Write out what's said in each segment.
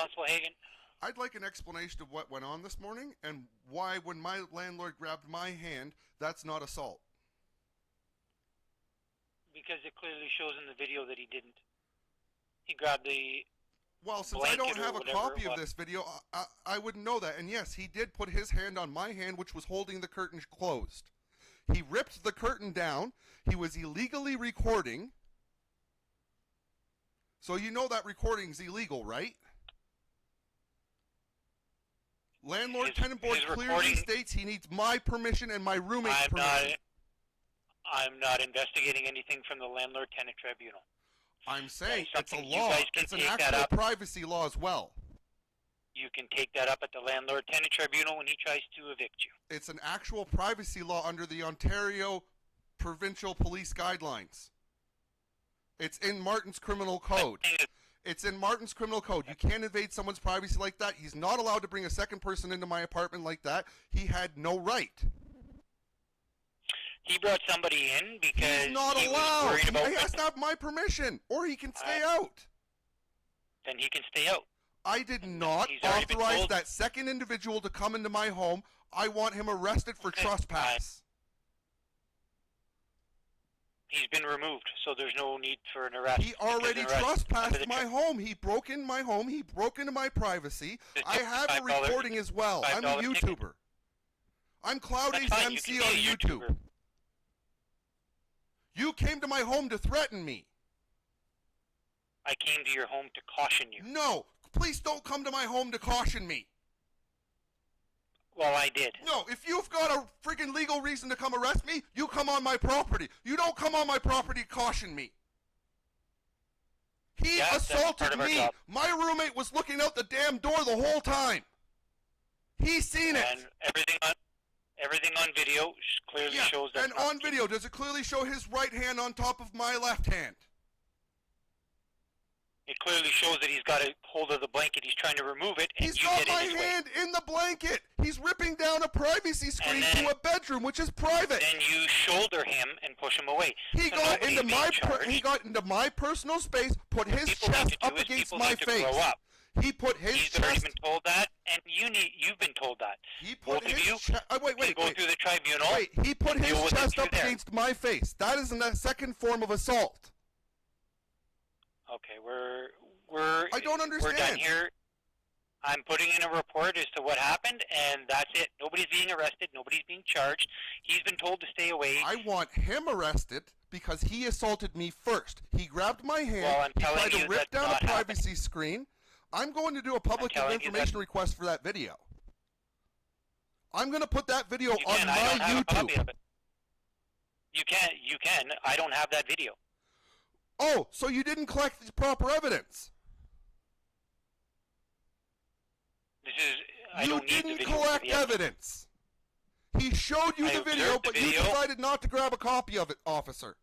Constable Hagen? I'd like an explanation of what went on this morning and why, when my landlord grabbed my hand, that's not assault. Because it clearly shows in the video that he didn't. He grabbed the... Well, since I don't have a copy of this video, I wouldn't know that. And yes, he did put his hand on my hand, which was holding the curtain closed. He ripped the curtain down. He was illegally recording. So you know that recording's illegal, right? Landlord-tenant board clearly states he needs my permission and my roommate's permission. I'm not investigating anything from the Landlord-Tenant Tribunal. I'm saying it's a law. It's an actual privacy law as well. You can take that up at the Landlord-Tenant Tribunal when he tries to evict you. It's an actual privacy law under the Ontario Provincial Police Guidelines. It's in Martin's Criminal Code. It's in Martin's Criminal Code. You can't invade someone's privacy like that. He's not allowed to bring a second person into my apartment like that. He had no right. He brought somebody in because he's not allowed. He has to have my permission, or he can stay out. Then he can stay out. I did not authorize that second individual to come into my home. I want him arrested for trespass. He's been removed, so there's no need for an arrest. He already trespassed my home. He broke in my home. He broke into my privacy. I have a recording as well. I'm a YouTuber. I'm Clouday's MC on YouTube. You came to my home to threaten me. I came to your home to caution you. No, please don't come to my home to caution me. Well, I did. No, if you've got a freaking legal reason to come arrest me, you come on my property. You don't come on my property to caution me. He assaulted me. My roommate was looking out the damn door the whole time. He's seen it. And everything on video clearly shows that. And on video, does it clearly show his right hand on top of my left hand? It clearly shows that he's got a hold of the blanket. He's trying to remove it. And he's got my hand in the blanket. He's ripping down a privacy screen to a bedroom, which is private. Then you shoulder him and push him away. He got into my personal space, put his chest up against my face. He put his chest. He's already been told that, and you've been told that. He put both of you go through the tribunal. Wait, he put his chest up against my face. That is a second form of assault. Okay, we're I don't understand. We're done here. I'm putting in a report as to what happened, and that's it. Nobody's being arrested. Nobody's being charged. He's been told to stay away. I want him arrested because he assaulted me first. He grabbed my hand. He tried to rip down a privacy screen. I'm going to do a public information request for that video. I'm going to put that video on my YouTube. You can. I don't have that video. Oh, so you didn't collect the proper evidence? You didn't collect evidence. He showed you the video, but you decided not to grab a copy of it, officer.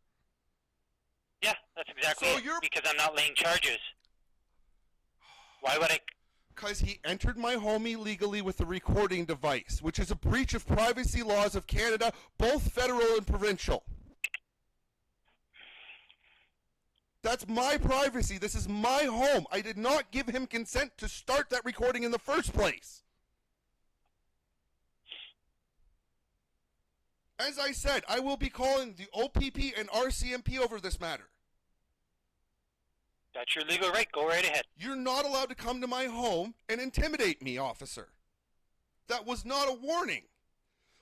Yeah, that's exactly it, because I'm not laying charges. Why would I? Because he entered my home illegally with a recording device, which is a breach of privacy laws of Canada, both federal and provincial. That's my privacy. This is my home. I did not give him consent to start that recording in the first place. As I said, I will be calling the OPP and RCMP over this matter. That's your legal right. Go right ahead. You're not allowed to come to my home and intimidate me, officer. That was not a warning.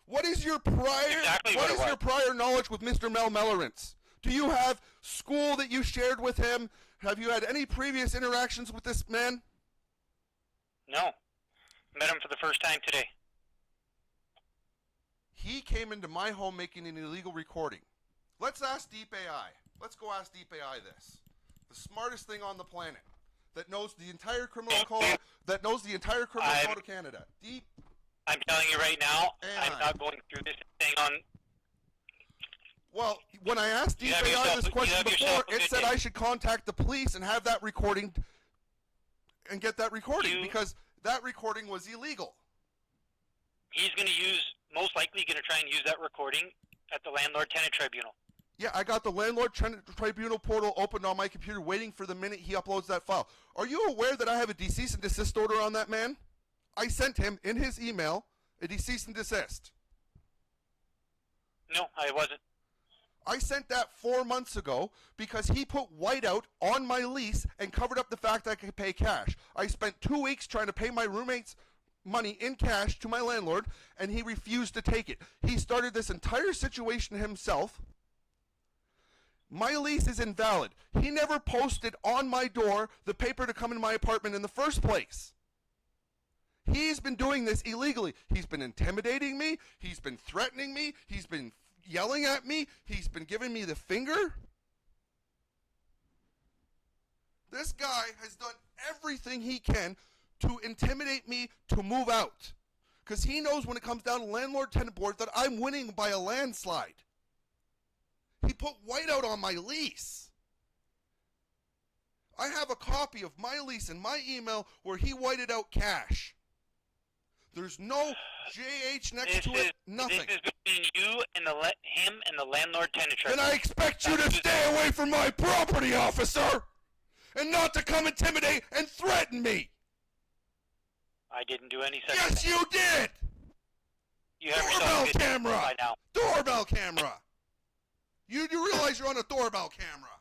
What is your prior knowledge with Mr. Mel Mellerance? Do you have school that you shared with him? Have you had any previous interactions with this man? No. Met him for the first time today. He came into my home making an illegal recording. Let's ask Deep AI. Let's go ask Deep AI this. The smartest thing on the planet that knows the entire criminal code, of Canada. Deep. I'm telling you right now, I'm not going through this thing on. Well, when I asked Deep AI this question before, it said I should contact the police and have that recording and get that recording because that recording was illegal. He's going to most likely going to try and use that recording at the Landlord-Tenant Tribunal. Yeah, I got the landlord tribunal portal opened on my computer waiting for the minute he uploads that file. Are you aware that I have a cease and desist order on that man? I sent him, in his email, a cease and desist. No, I wasn't. I sent that 4 months ago because he put whiteout on my lease and covered up the fact that I could pay cash. I spent 2 weeks trying to pay my roommate's money in cash to my landlord, and he refused to take it. He started this entire situation himself. My lease is invalid. He never posted on my door the paper to come in my apartment in the first place. He's been doing this illegally. He's been intimidating me. He's been threatening me. He's been yelling at me. He's been giving me the finger. This guy has done everything he can to intimidate me to move out. Because he knows when it comes down to landlord-tenant board that I'm winning by a landslide. He put whiteout on my lease. I have a copy of my lease in my email where he whited out cash. There's no JH next to it, nothing. This is between you and him and the landlord-tenant trust. Then I expect you to stay away from my property, officer, and not to come intimidate and threaten me. I didn't do any such Yes, thing. you did. You have doorbell yourself camera. by now. Doorbell camera. You realize you're on a doorbell camera.